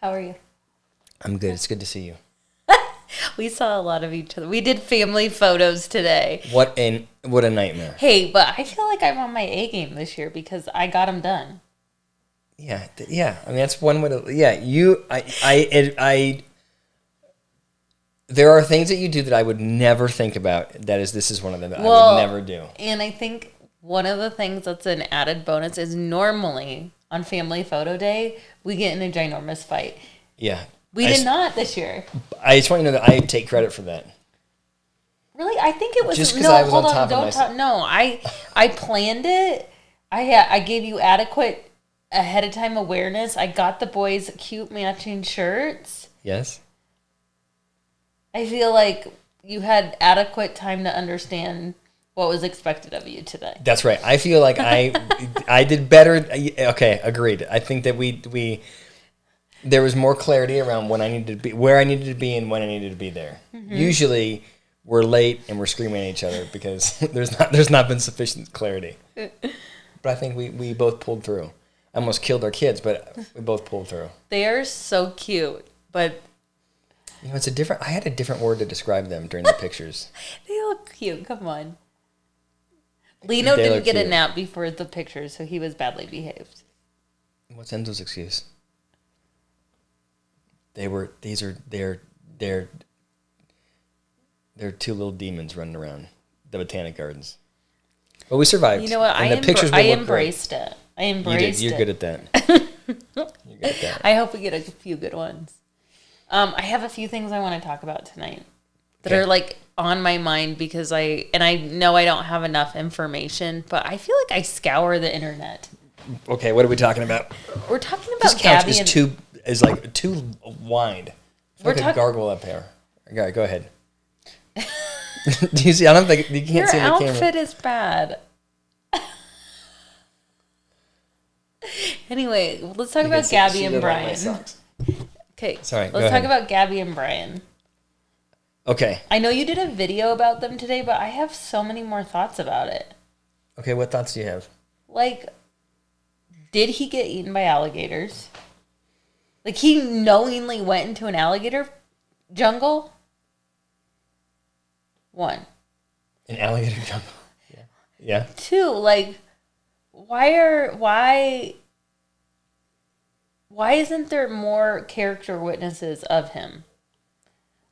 How are you? I'm good. It's good to see you. We saw a lot of each other. We did family photos today. What a nightmare. Hey, but I feel like I'm on my A game this year because I got them done. Yeah. I mean, that's one way to. Yeah, I. There are things that you do that I would never think about. This is one of them that I would never do. And I think one of the things that's an added bonus is normally on family photo day we get in a ginormous fight. Yeah. We did not this year. I just want you to know that I take credit for that. Really? I think it was... Just because I was on top of myself. No, I planned it. I gave you adequate ahead of time awareness. I got the boys cute matching shirts. Yes. I feel like you had adequate time to understand what was expected of you today. That's right. I feel like I did better. Okay, agreed. I think that we there was more clarity around when I needed to be, where I needed to be, and when I needed to be there. Mm-hmm. Usually, we're late and we're screaming at each other because there's not been sufficient clarity. But I think we both pulled through. I almost killed our kids, but we both pulled through. They are so cute, but it's a different. I had a different word to describe them during the pictures. They look cute. Come on. Lino didn't get a nap before the pictures, so he was badly behaved. What's Enzo's excuse? They're two little demons running around the Botanic Gardens. But we survived. You know what? I embraced it. I embraced it. You're good at that. You're good at that. I hope we get a few good ones. I have a few things I want to talk about tonight that are like on my mind because I know I don't have enough information, but I feel like I scour the internet. Okay, what are we talking about? We're talking about this couch Gabby is like too wide. We're like a gargle up here. Okay, go ahead. Do you see? I don't think you can't see the camera. Your outfit is bad. Anyway, let's talk about Gabby and Brian. Okay, sorry. Let's talk about Gabby and Brian. Okay. I know you did a video about them today, but I have so many more thoughts about it. Okay, what thoughts do you have? Like, did he get eaten by alligators? Like, he knowingly went into an alligator jungle? One. An alligator jungle. Yeah. Yeah. Two, like, why isn't there more character witnesses of him?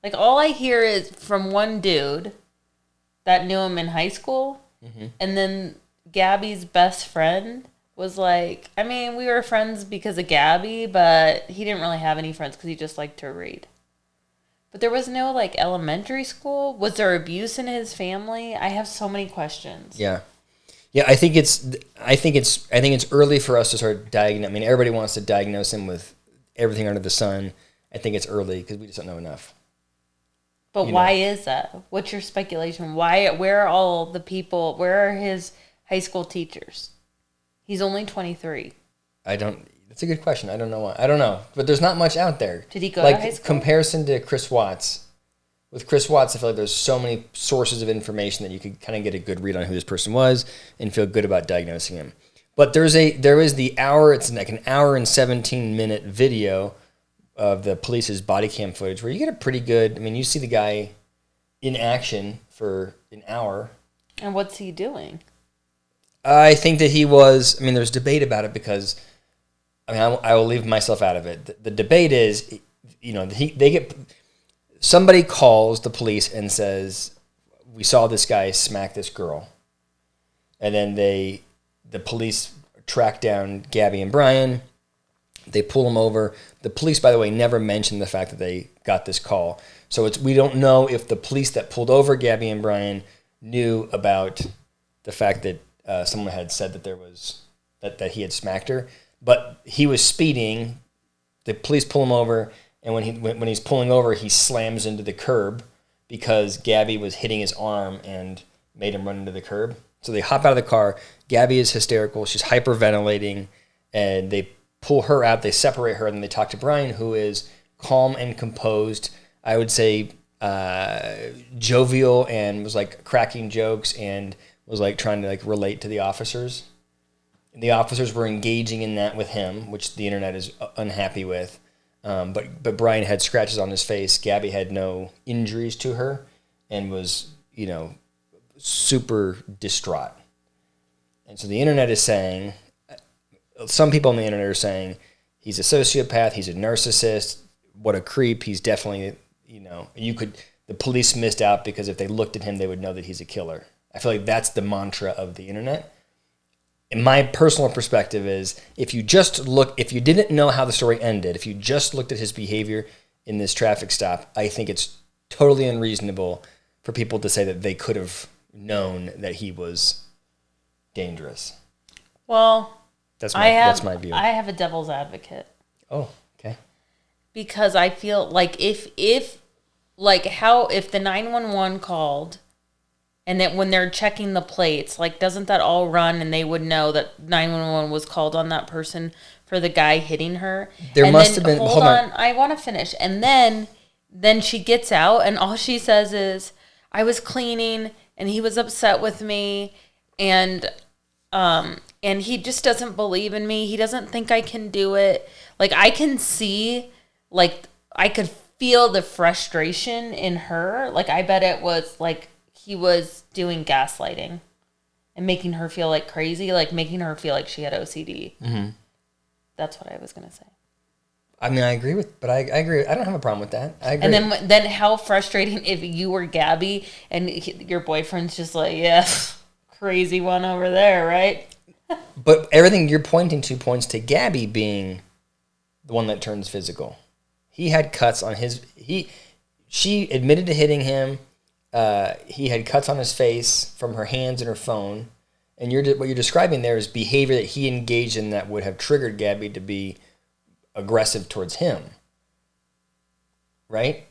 Like, all I hear is from one dude that knew him in high school, and then Gabby's best friend was like, I mean, we were friends because of Gabby, but he didn't really have any friends because he just liked to read. But there was no, like, elementary school? Was there abuse in his family? I have so many questions. Yeah. Yeah, I think it's early for us to start diagnosing. I mean, everybody wants to diagnose him with everything under the sun. I think it's early because we just don't know enough. But why is that? What's your speculation? Where are all the people? Where are his high school teachers? He's only 23. That's a good question. I don't know why. I don't know. But there's not much out there. Did he go to high school? Comparison to Chris Watts. With Chris Watts, I feel like there's so many sources of information that you could kind of get a good read on who this person was and feel good about diagnosing him. But there is the hour, it's like an hour and 17-minute video of the police's body cam footage where you get a pretty good, I mean, you see the guy in action for an hour. And what's he doing? I think that there's debate about it because, I will leave myself out of it. The debate is, somebody calls the police and says, we saw this guy smack this girl. And then the police track down Gabby and Brian. They pull them over. The police, by the way, never mentioned the fact that they got this call. So we don't know if the police that pulled over Gabby and Brian knew about the fact that someone had said that that he had smacked her. But he was speeding. The police pull him over. And when he's pulling over, he slams into the curb because Gabby was hitting his arm and made him run into the curb. So they hop out of the car. Gabby is hysterical. She's hyperventilating. And they pull her out. They separate her. And then they talk to Brian, who is calm and composed. I would say jovial and was like cracking jokes and was like trying to like relate to the officers. And the officers were engaging in that with him, which the internet is unhappy with. But Brian had scratches on his face. Gabby had no injuries to her and was, super distraught. And so the internet is saying, some people on the internet are saying, he's a sociopath, he's a narcissist, what a creep, he's definitely, the police missed out because if they looked at him, they would know that he's a killer. I feel like that's the mantra of the internet. And my personal perspective is, if you didn't know how the story ended, if you just looked at his behavior in this traffic stop, I think it's totally unreasonable for people to say that they could have known that he was dangerous. Well, that's my view. I have a devil's advocate. Oh, okay. Because I feel like if the 911 called, and that when they're checking the plates, like, doesn't that all run and they would know that 911 was called on that person for the guy hitting her? There must have been. Hold on, I want to finish. And then she gets out, and all she says is, "I was cleaning, and he was upset with me, and he just doesn't believe in me. He doesn't think I can do it." Like, I can see, like, I could feel the frustration in her. Like, I bet it was like he was doing gaslighting and making her feel like crazy, like making her feel like she had OCD. Mm-hmm. That's what I was going to say. I mean, I agree. I don't have a problem with that. I agree. And then how frustrating if you were Gabby and your boyfriend's just like, yeah, crazy one over there, right? But everything you're pointing to points to Gabby being the one that turns physical. He had cuts on she admitted to hitting him. He had cuts on his face from her hands and her phone. And what you're describing there is behavior that he engaged in that would have triggered Gabby to be aggressive towards him. Right?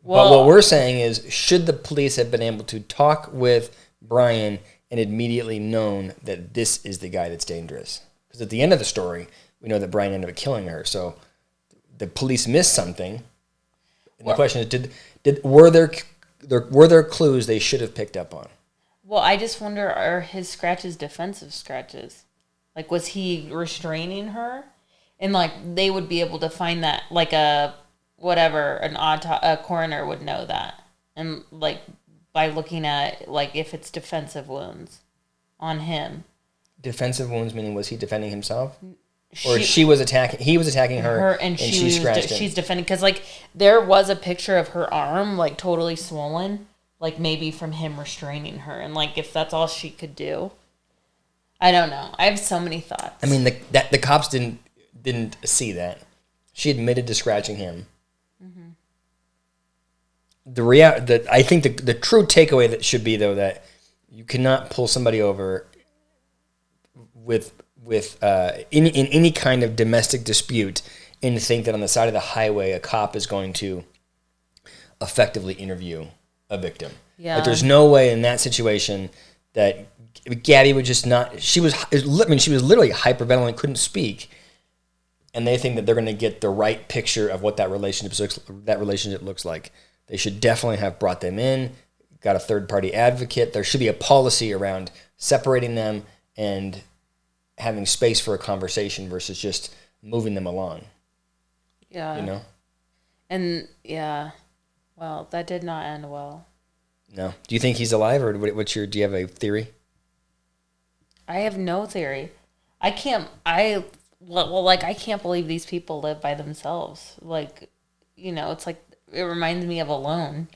Well, but what we're saying is, should the police have been able to talk with Brian and immediately known that this is the guy that's dangerous? Because at the end of the story, we know that Brian ended up killing her. So the police missed something. And the question is, were there clues they should have picked up on? Well, I just wonder, are his scratches defensive scratches? Like, was he restraining her? And, like, they would be able to find that, like, a coroner would know that. And, like, by looking at, like, if it's defensive wounds on him. Defensive wounds meaning, was he defending himself? Or he was attacking her and she scratched him. She's defending, because, like, there was a picture of her arm, like, totally swollen, like, maybe from him restraining her. And, like, if that's all she could do, I don't know. I have so many thoughts. I mean, the cops didn't see that. She admitted to scratching him. Mm-hmm. I think the true takeaway that should be, though, that you cannot pull somebody over with in any kind of domestic dispute and think that on the side of the highway a cop is going to effectively interview a victim. Yeah. Like, there's no way in that situation that Gabby would just not. She was literally hyperventilating, couldn't speak, and they think that they're going to get the right picture of what that relationship looks like. They should definitely have brought them in, got a third-party advocate. There should be a policy around separating them and having space for a conversation versus just moving them along. Yeah. And, yeah, well, that did not end well. No. Do you think he's alive, or do you have a theory? I have no theory. I can't believe these people live by themselves. Like, it's like, it reminds me of Alone,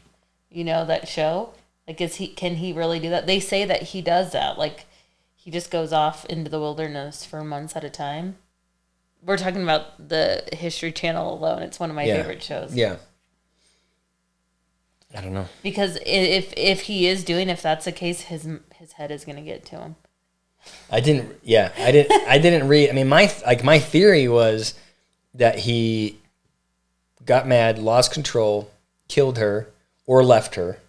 that show. Like, can he really do that? They say that he does that. Like, he just goes off into the wilderness for months at a time. We're talking about the History Channel Alone. It's one of my favorite shows. Yeah. I don't know. Because if that's the case, his head is going to get to him. I didn't read. I mean, my theory was that he got mad, lost control, killed her, or left her,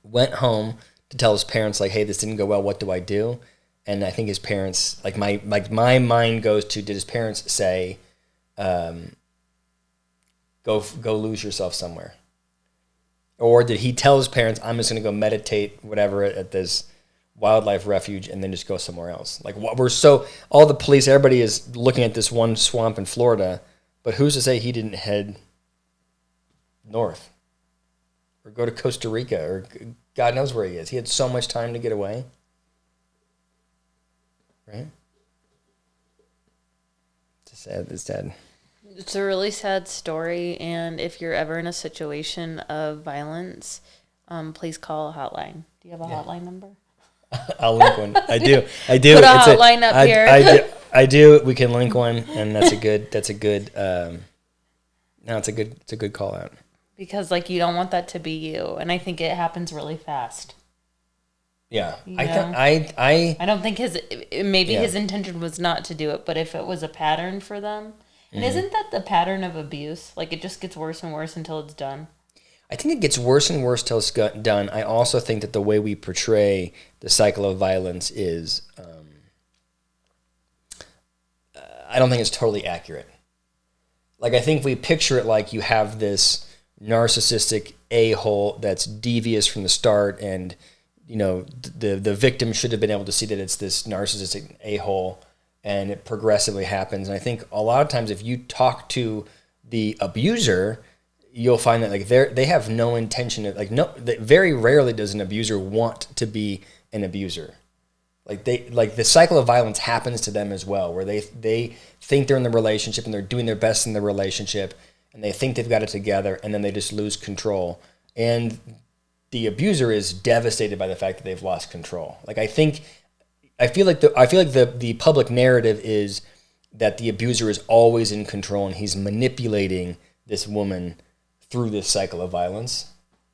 went home to tell his parents, like, hey, this didn't go well, what do I do? And I think his parents, my mind goes to, did his parents say, go lose yourself somewhere? Or did he tell his parents, I'm just going to go meditate, whatever, at this wildlife refuge, and then just go somewhere else? Like, all the police, everybody is looking at this one swamp in Florida, But who's to say he didn't head north or go to Costa Rica or God knows where he is. He had so much time to get away. Right? It's sad. It's a really sad story, and if you're ever in a situation of violence, please call a hotline. Do you have a hotline number? I'll link one. I do. Put a hotline up here. I do. We can link one, and it's a good call out. Because like you don't want that to be you, and I think it happens really fast. Yeah, I don't think his intention was not to do it, but if it was a pattern for them, and isn't that the pattern of abuse? Like it just gets worse and worse until it's done. I think it gets worse and worse till it's done. I also think that the way we portray the cycle of violence is, I don't think it's totally accurate. Like I think we picture it like you have this narcissistic a-hole that's devious from the start, and the victim should have been able to see that it's this narcissistic a-hole, and it progressively happens. And I think a lot of times if you talk to the abuser, you'll find that like they have no intention of very rarely does an abuser want to be an abuser. Like the cycle of violence happens to them as well, where they think they're in the relationship and they're doing their best in the relationship, and they think they've got it together, and then they just lose control. And the abuser is devastated by the fact that they've lost control. Like I feel like the public narrative is that the abuser is always in control and he's manipulating this woman through this cycle of violence,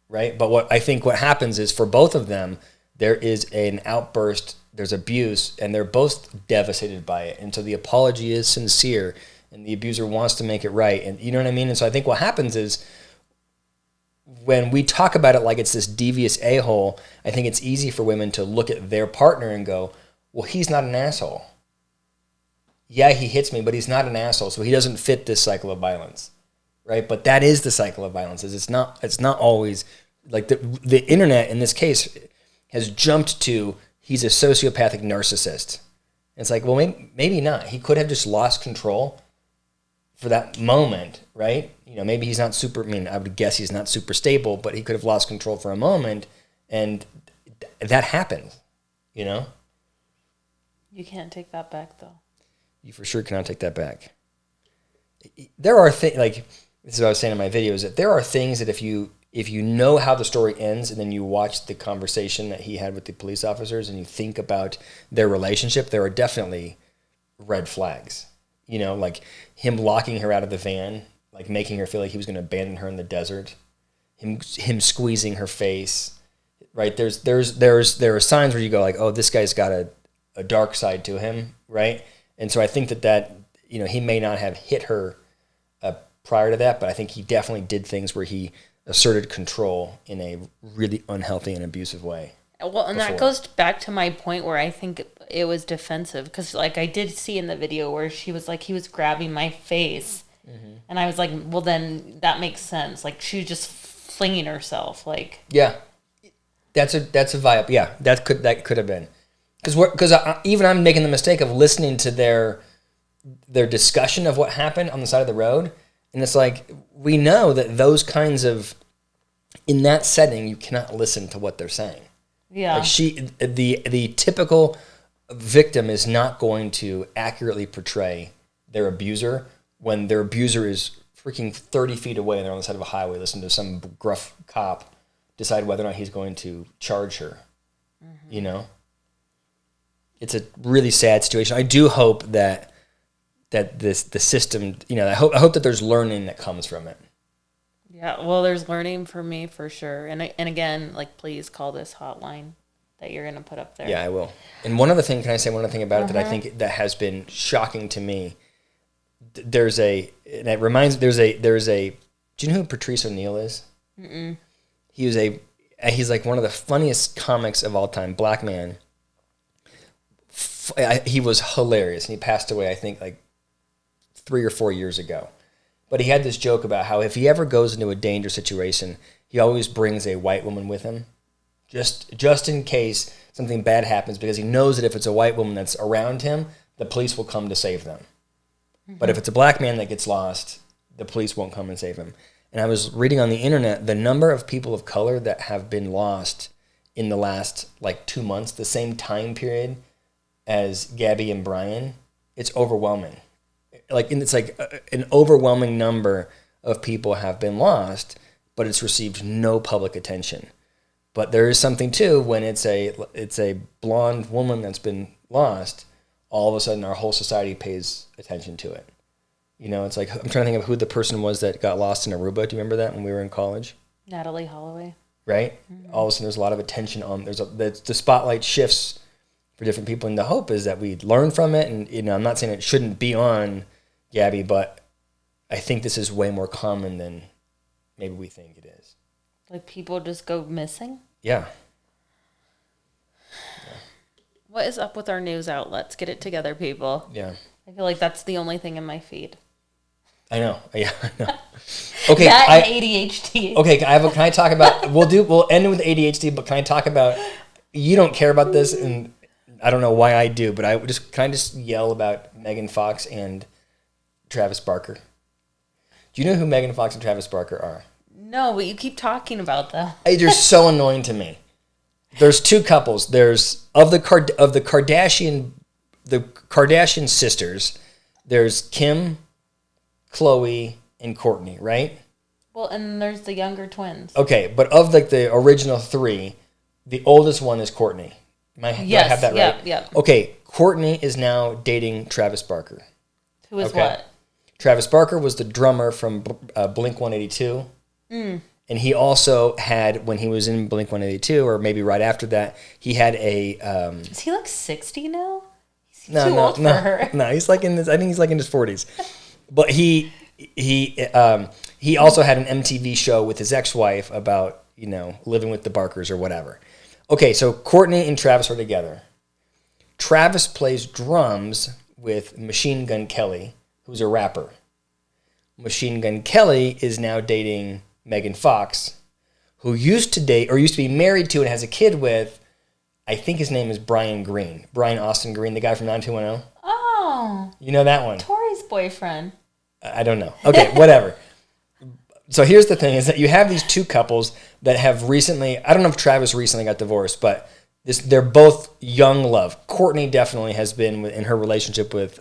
right? But what happens is for both of them, there is an outburst, there's abuse, and they're both devastated by it. And so the apology is sincere, and the abuser wants to make it right. And you know what I mean? And so I think what happens is when we talk about it like it's this devious a-hole, I think it's easy for women to look at their partner and go, well, he's not an asshole. Yeah, he hits me, but he's not an asshole, so he doesn't fit this cycle of violence, right? But that is the cycle of violence. It's not always like the internet in this case has jumped to he's a sociopathic narcissist. It's like, well, maybe not. He could have just lost control for that moment, right? Maybe he's not super, I would guess he's not super stable, but he could have lost control for a moment, and that happened, You can't take that back, though. You for sure cannot take that back. There are things, like, this is what I was saying in my videos, that there are things that if you know how the story ends and then you watch the conversation that he had with the police officers and you think about their relationship, there are definitely red flags. Like him locking her out of the van, like making her feel like he was going to abandon her in the desert, him squeezing her face, right? There are signs where you go like, oh, this guy's got a dark side to him, right? And so I think that he may not have hit her prior to that, but I think he definitely did things where he asserted control in a really unhealthy and abusive way. Well, and that goes back to my point where I think it was defensive, because like I did see in the video where she was like, he was grabbing my face, and I was like, well, then that makes sense. Like she was just flinging herself, like yeah, that's a vibe. Yeah, that could have been because even I'm making the mistake of listening to their discussion of what happened on the side of the road, and it's like we know that those kinds of in that setting you cannot listen to what they're saying. Yeah. Like the typical victim is not going to accurately portray their abuser when their abuser is freaking 30 feet away and they're on the side of a highway listening to some gruff cop decide whether or not he's going to charge her. It's a really sad situation. I do hope that the system, I hope that there's learning that comes from it. Yeah, well, there's learning for me for sure. And again, like, please call this hotline that you're going to put up there. Yeah, I will. And one other thing, can I say one other thing about it that I think that has been shocking to me? There's a, do you know who Patrice O'Neal is? Mm-mm. He's like one of the funniest comics of all time, black man. He was hilarious, and he passed away, I think, like 3 or 4 years ago. But he had this joke about how if he ever goes into a dangerous situation, he always brings a white woman with him, just in case something bad happens, because he knows that if it's a white woman that's around him, the police will come to save them. Mm-hmm. But if it's a black man that gets lost, the police won't come and save him. And I was reading on the internet, the number of people of color that have been lost in the last like 2 months, the same time period as Gabby and Brian, it's overwhelming. It's like an overwhelming number of people have been lost, but it's received no public attention. But there is something too when it's a blonde woman that's been lost, all of a sudden our whole society pays attention to it. You know, it's like, I'm trying to think of who the person was that got lost in Aruba. Do you remember that when we were in college? Natalie Holloway. Right? Mm-hmm. All of a sudden there's a lot of attention on, the spotlight shifts for different people, and the hope is that we learn from it. And, you know, I'm not saying it shouldn't be on Gabby, but I think this is way more common than maybe we think it is. Like people just go missing? Yeah. What is up with our news outlets? Get it together, people. Yeah. I feel like that's the only thing in my feed. I know. Yeah, I know. Okay. That and ADHD. Okay, can I talk about, we'll end with ADHD, but can I talk about, you don't care about this, and I don't know why I do, but can I just yell about Megan Fox and Travis Barker? Do you know who Megan Fox and Travis Barker are? No, but you keep talking about them. They're so annoying to me. There's two couples. There's of the Kardashian sisters. There's Kim, Khloe, and Kourtney, right? Well, and there's the younger twins. Okay, but of like the original three, the oldest one is Kourtney. Do I have that right? Yeah. Okay, Kourtney is now dating Travis Barker. Who is what? Travis Barker was the drummer from Blink-182. Mm. And he also had, when he was in Blink-182, or maybe right after that, he had a... is he like 60 now? He's too old for her. No, he's like I think he's like in his 40s. But he also had an MTV show with his ex-wife about, you know, living with the Barkers or whatever. Okay, so Kourtney and Travis are together. Travis plays drums with Machine Gun Kelly, who's a rapper. Machine Gun Kelly is now dating Megan Fox, who used to be married to and has a kid with, I think his name is Brian Austin Green, the guy from 90210. Oh. You know that one? Tori's boyfriend. I don't know. Okay, whatever. So here's the thing, is that you have these two couples that have recently, I don't know if Travis recently got divorced, but they're both young love. Kourtney definitely has been in her relationship with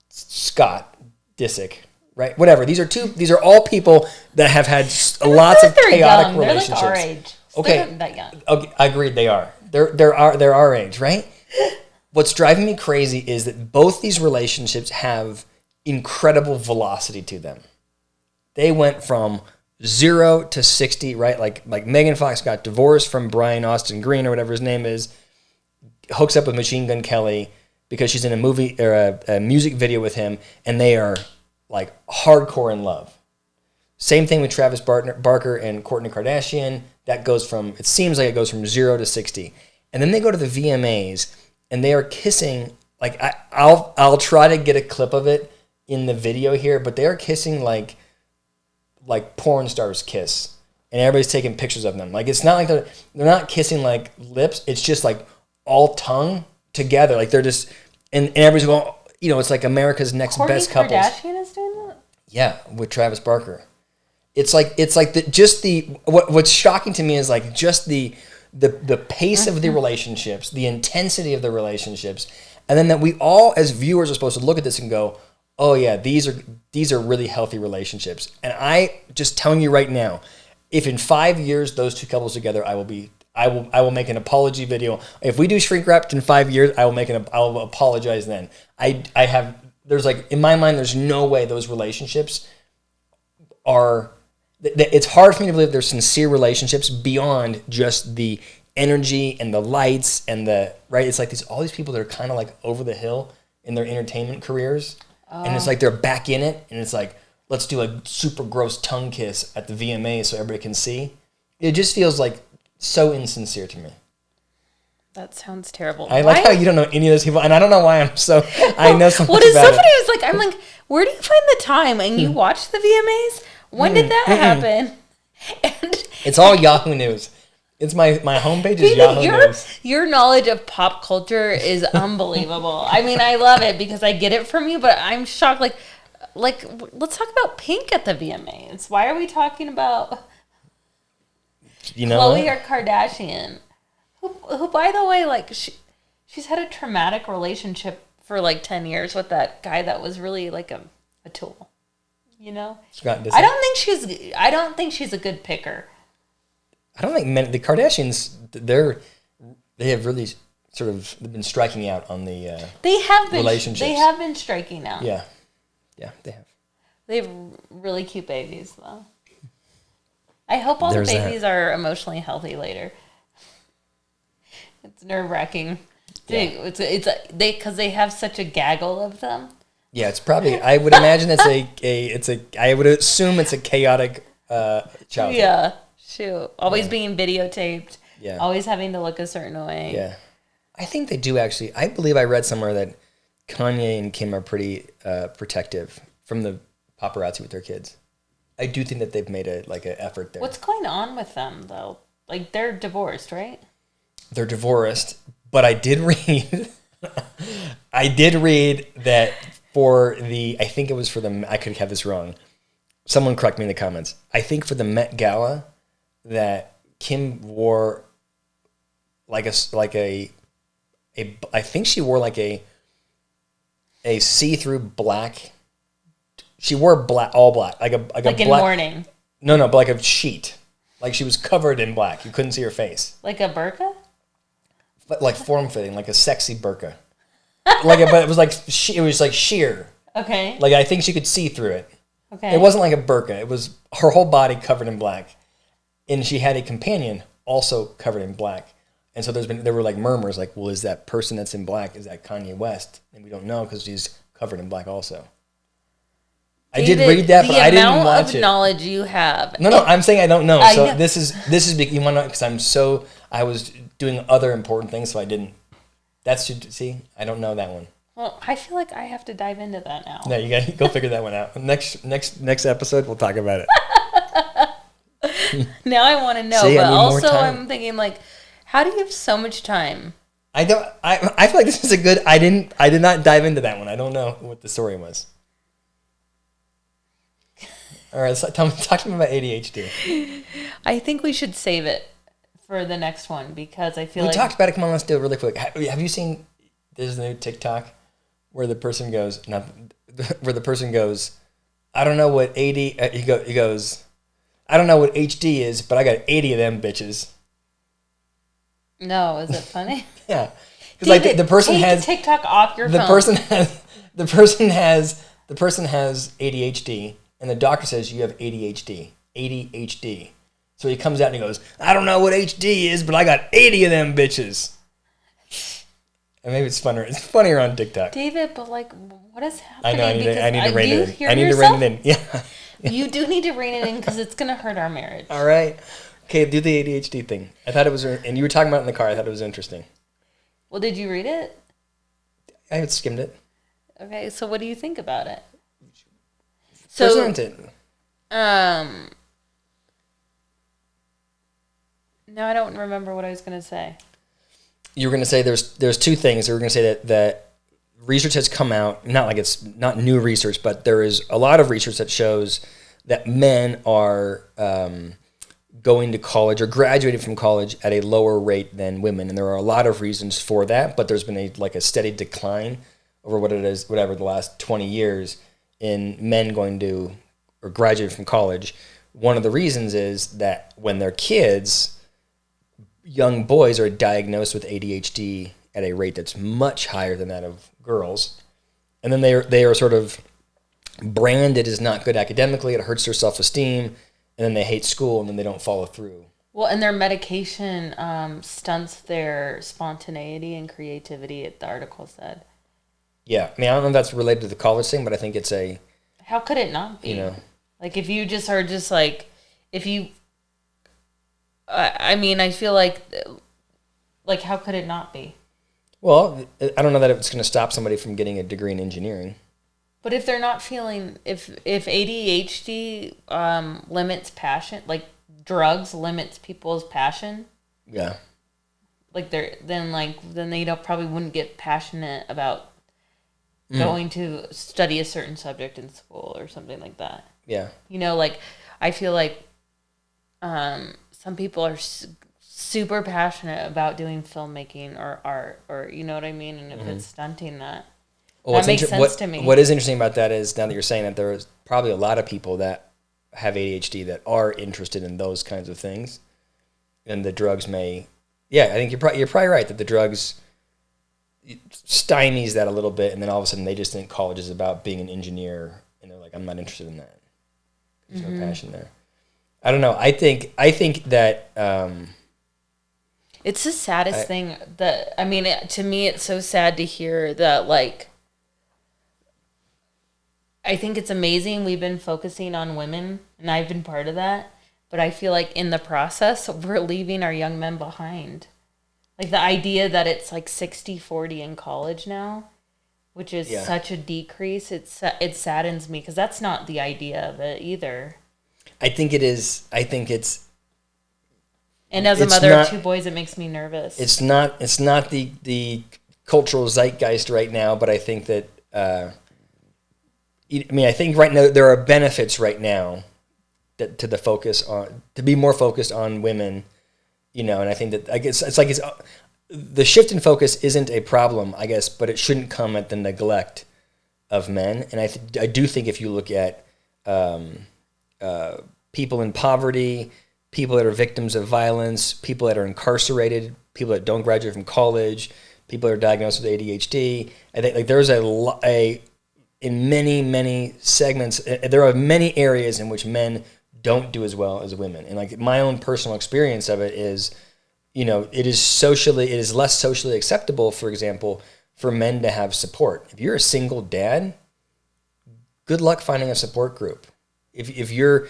Scott Disick, right? Whatever. These are all people that have had lots of chaotic young. relationships. They're like our age. So okay. they're not that young. Okay, I agreed they are. They're our age, right? What's driving me crazy is that both these relationships have incredible velocity to them. They went from 0 to 60, right? Like Megan Fox got divorced from Brian Austin Green or whatever his name is, hooks up with Machine Gun Kelly because she's in a movie or a music video with him, and they are like hardcore in love. Same thing with Travis Barker and Kourtney Kardashian. It seems like it goes from 0 to 60. And then they go to the VMAs and they are kissing. Like I'll try to get a clip of it in the video here, but they are kissing like porn stars kiss, and everybody's taking pictures of them. Like it's not like they're not kissing like lips. It's just like all tongue together. Like they're just and everybody's going. You know, it's like America's Next Best Couples. Kardashian is doing that. Yeah, with Travis Barker. It's like what's shocking to me is like just the pace of the relationships, the intensity of the relationships, and then that we all as viewers are supposed to look at this and go, oh yeah, these are really healthy relationships. And I just telling you right now, if in 5 years those two couples together, I will make an apology video. If we do shrink wrapped in 5 years, I will apologize then. There's like in my mind, there's no way those relationships are. It's hard for me to believe they're sincere relationships beyond just the energy and the lights and right. It's like all these people that are kind of like over the hill in their entertainment careers. And it's like they're back in it, and it's like, let's do a super gross tongue kiss at the VMA so everybody can see. It just feels like so insincere to me. That sounds terrible. I like how you don't know any of those people, and I don't know why I'm so... I know something what is about so funny is like, I'm like, where do you find the time? And you watch the VMAs? When did that happen? And it's all Yahoo News. It's my homepage is Yahoo News. Your knowledge of pop culture is unbelievable. I mean, I love it because I get it from you, but I'm shocked. Like, let's talk about Pink at the VMAs. Why are we talking about You know Khloe what? or Kardashian? Who, by the way, like she's had a traumatic relationship for like 10 years with that guy that was really like a tool. You know? I don't think she's a good picker. I don't think the Kardashians, they have really sort of been striking out on the relationships. They have been striking out. Yeah, they have. They have really cute babies, though. I hope all the babies are emotionally healthy later. It's nerve-wracking. Yeah. Because they have such a gaggle of them. Yeah, it's probably. I would imagine I would assume it's a chaotic childhood. Yeah, shoot. Always being videotaped. Yeah. Always having to look a certain way. Yeah. I think they do actually. I believe I read somewhere that Kanye and Kim are pretty protective from the paparazzi with their kids. I do think that they've made an effort there. What's going on with them though? Like they're divorced, right? They're divorced, but I did read that I think it was for the, I could have this wrong. Someone correct me in the comments. I think for the Met Gala that Kim wore I think she wore a see-through black. She wore all black, like in mourning. No, but like a sheet, like she was covered in black. You couldn't see her face. Like a burqa. But like form-fitting, like a sexy burqa. But it was like sheer. Okay. Like I think she could see through it. Okay. It wasn't like a burqa. It was her whole body covered in black, and she had a companion also covered in black. And so there were like murmurs, like, well, is that person that's in black, is that Kanye West? And we don't know because he's covered in black also. David, I did read that, but I didn't watch it. The amount of knowledge you have. No, I'm saying I don't know. So this is you want to know because I was doing other important things, so I didn't. See, I don't know that one. Well, I feel like I have to dive into that now. No, you got to go figure that one out. Next episode, we'll talk about it. Now I want to know, but also I'm thinking like, how do you have so much time? I feel like this is a good. I did not dive into that one. I don't know what the story was. All right, talk to me about ADHD. I think we should save it for the next one because I feel we talked about it. Come on, let's do it really quick. Have you seen? There's a new TikTok where the person goes, I don't know what he goes, I don't know what HD is, but I got 80 of them bitches. No, is it funny? Yeah, because the person has TikTok off your phone. The person has ADHD, and the doctor says you have ADHD. So he comes out and he goes, I don't know what HD is, but I got 80 of them bitches. And maybe it's funnier. It's funnier on TikTok. David, but what is happening? I know. I need to rein it in. I need yourself? to rein it in. Yeah. You do need to rein it in because it's going to hurt our marriage. All right. Okay, do the ADHD thing. I thought it was, and you were talking about it in the car. I thought it was interesting. Well, did you read it? I had skimmed it. Okay, so what do you think about it? Present it. No, I don't remember what I was going to say. You were going to say there's two things. You were going to say that research has come out, not like it's not new research, but there is a lot of research that shows that men are going to college or graduating from college at a lower rate than women, and there are a lot of reasons for that. But there's been a steady decline over the last 20 years in men going to or graduating from college. One of the reasons is that when they're kids, young boys are diagnosed with ADHD at a rate that's much higher than that of girls. And then they are sort of branded as not good academically. It hurts their self-esteem. And then they hate school, and then they don't follow through. Well, and their medication stunts their spontaneity and creativity, the article said. Yeah. I mean, I don't know if that's related to the college thing, but I think it's a... How could it not be? Like, if you just are just like... If you... I mean, I feel like, how could it not be? Well, I don't know that it's going to stop somebody from getting a degree in engineering. But if they're not feeling, if ADHD limits passion, like drugs limits people's passion. Yeah. Then they probably wouldn't get passionate about going to study a certain subject in school or something like that. Yeah. You know, like, I feel like some people are super passionate about doing filmmaking or art, or you know what I mean? And if it's stunting that, that makes sense to me. What is interesting about that is, now that you're saying that, there's probably a lot of people that have ADHD that are interested in those kinds of things. And the drugs may... Yeah, I think you're probably right that the drugs stymies that a little bit, and then all of a sudden they just think college is about being an engineer, and they're like, I'm not interested in that. There's no passion there. I don't know. I think that it's the saddest thing that, I mean, to me, it's so sad to hear that, like, I think it's amazing we've been focusing on women, and I've been part of that, but I feel like in the process, we're leaving our young men behind. Like, the idea that it's like 60-40 in college now, which is such a decrease, it saddens me, because that's not the idea of it either. I think it is. I think it's... And as a mother of two boys, it makes me nervous. It's not the cultural zeitgeist right now, but I think that... I think right now there are benefits right now that to be more focused on women, you know, and I think that the shift in focus isn't a problem, I guess, but it shouldn't come at the neglect of men. And I do think if you look at people in poverty, people that are victims of violence, people that are incarcerated, people that don't graduate from college, people that are diagnosed with ADHD, I think like there's in many segments, there are many areas in which men don't do as well as women. And like my own personal experience of it is, you know, it is less socially acceptable, for example, for men to have support. If you're a single dad, good luck finding a support group. If you're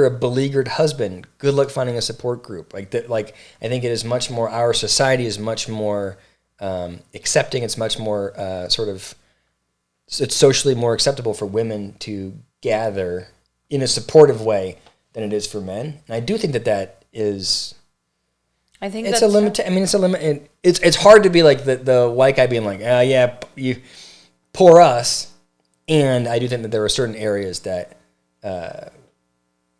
a beleaguered husband, good luck finding a support group. Like that, like I think it is much more, our society is much more accepting. It's much more it's socially more acceptable for women to gather in a supportive way than it is for men. And I do think that is... I think it's a limit. I mean, it's a limit. It's hard to be like the white guy being like, yeah, you poor us. And I do think that there are certain areas that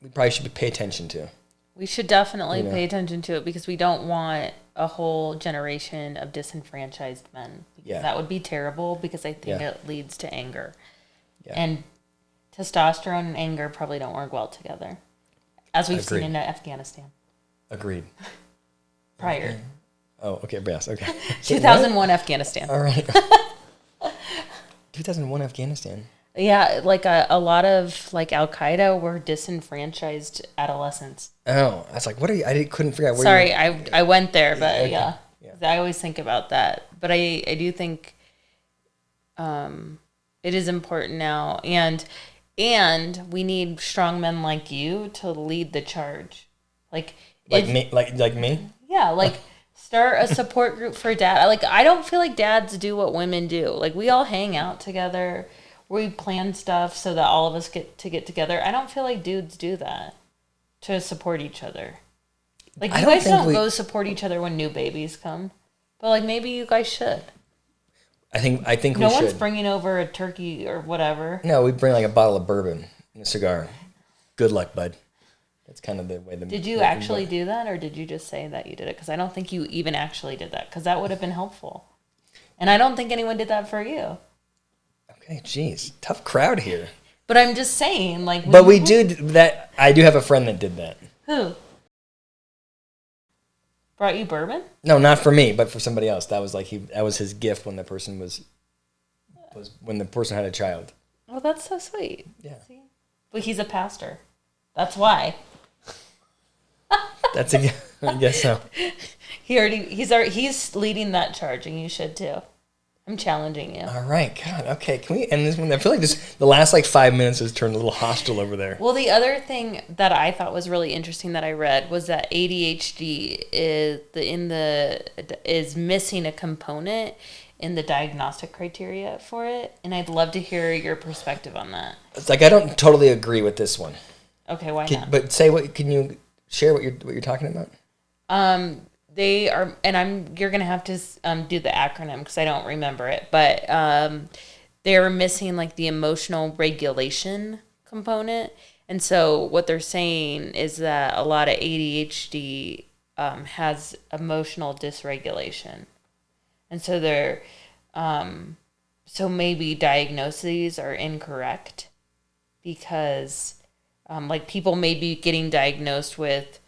we probably should pay attention to. We should definitely pay attention to it, because we don't want a whole generation of disenfranchised men. Yeah. That would be terrible, because I think it leads to anger. Yeah. And testosterone and anger probably don't work well together, as we've seen in Afghanistan. Agreed. Prior. Okay. Oh, okay, yes, okay. 2001 Afghanistan. All right. 2001 Afghanistan. Yeah, like a lot of like Al Qaeda were disenfranchised adolescents. Oh, I was like, what are you? Couldn't figure out where. Sorry, I went there, but yeah. I always think about that. But I do think it is important now, and we need strong men like you to lead the charge. Like me. Yeah, like start a support group for dad. Like I don't feel like dads do what women do. Like we all hang out together. We plan stuff so that all of us get together. I don't feel like dudes do that to support each other. Like you guys don't go support each other when new babies come, but like maybe you guys should. I think we should. No one's bringing over a turkey or whatever. No, we bring like a bottle of bourbon and a cigar. Good luck, bud. That's kind of the way. Did you actually do that, or did you just say that you did it? Because I don't think you even actually did that, because that would have been helpful. And I don't think anyone did that for you. Okay, geez, tough crowd here. But I'm just saying, like. But we do that. I do have a friend that did that. Who? Brought you bourbon? No, not for me, but for somebody else. That was like that was his gift when the person when the person had a child. Oh, that's so sweet. Yeah. See? But he's a pastor. That's why. I guess so. He's leading that charge, and you should too. I'm challenging you. All right, God, okay. Can we end this one? I feel like the last like 5 minutes has turned a little hostile over there. Well, the other thing that I thought was really interesting that I read was that ADHD is missing a component in the diagnostic criteria for it, and I'd love to hear your perspective on that. It's like I don't totally agree with this one. Okay, why not? But can you share what you're talking about? They are, and you're gonna have to do the acronym because I don't remember it. But they're missing like the emotional regulation component. And so what they're saying is that a lot of ADHD has emotional dysregulation. And so they're, so maybe diagnoses are incorrect because like people may be getting diagnosed with,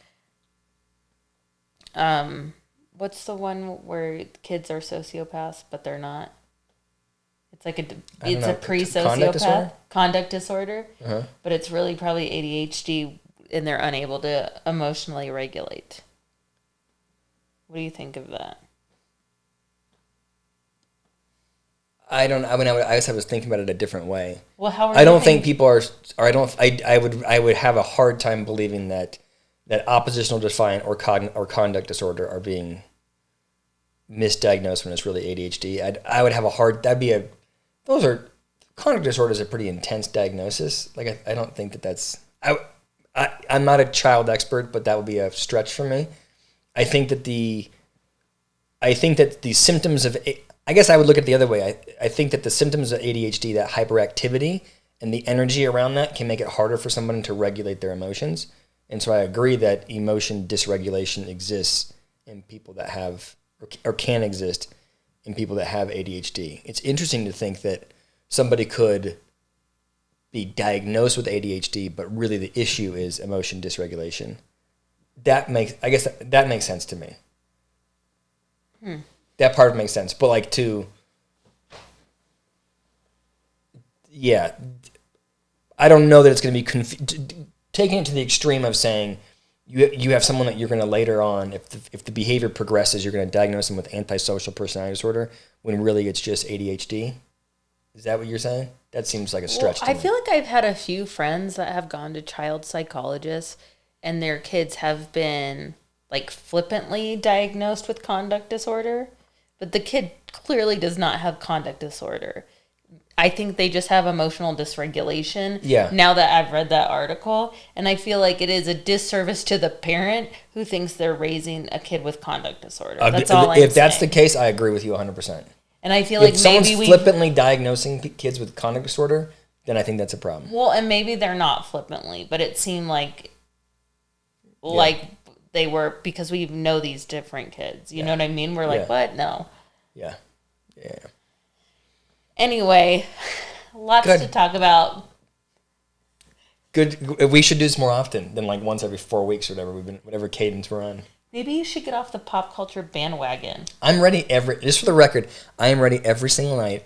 what's the one where kids are sociopaths, but they're not? It's like it's a pre-sociopath conduct disorder, but it's really probably ADHD, and they're unable to emotionally regulate. What do you think of that? I guess I was thinking about it a different way. Well, how are I don't think people are, or I would have a hard time believing that oppositional defiant or conduct disorder are being misdiagnosed when it's really ADHD. I would have a hard, conduct disorder is a pretty intense diagnosis. Like, I don't think that's, I'm not a child expert, but that would be a stretch for me. I think that the symptoms of, I guess I would look at it the other way. I think that the symptoms of ADHD, that hyperactivity and the energy around that, can make it harder for someone to regulate their emotions. And so I agree that emotion dysregulation exists in people that have, or can exist in people that have ADHD. It's interesting to think that somebody could be diagnosed with ADHD, but really the issue is emotion dysregulation. That makes sense to me. That part makes sense. But like I don't know that it's going to be taking it to the extreme of saying you have someone that you're going to later on, if the behavior progresses, you're going to diagnose them with antisocial personality disorder when really it's just ADHD. Is that what you're saying? That seems like a stretch to me. I feel like I've had a few friends that have gone to child psychologists and their kids have been like flippantly diagnosed with conduct disorder, but the kid clearly does not have conduct disorder. I think they just have emotional dysregulation. Yeah. Now that I've read that article, and I feel like it is a disservice to the parent who thinks they're raising a kid with conduct disorder. That's all I'm saying. If that's the case, I agree with you 100%. And I feel like maybe flippantly diagnosing kids with conduct disorder, then I think that's a problem. Well, and maybe they're not flippantly, but it seemed like they were, because we know these different kids. You know what I mean? We're like, what? No. Yeah. Yeah. Anyway, lots to talk about. Good. We should do this more often than like once every 4 weeks or whatever cadence we're on. Maybe you should get off the pop culture bandwagon. I'm ready just for the record, I am ready every single night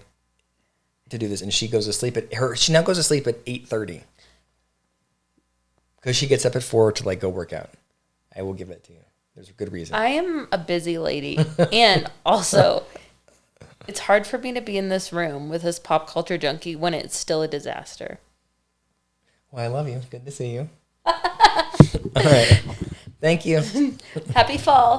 to do this. And she goes to sleep she now goes to sleep at 8:30. Because she gets up at 4 to like go work out. I will give it to you. There's a good reason. I am a busy lady. And also, it's hard for me to be in this room with this pop culture junkie when it's still a disaster. Well, I love you. Good to see you. All right. Thank you. Happy fall.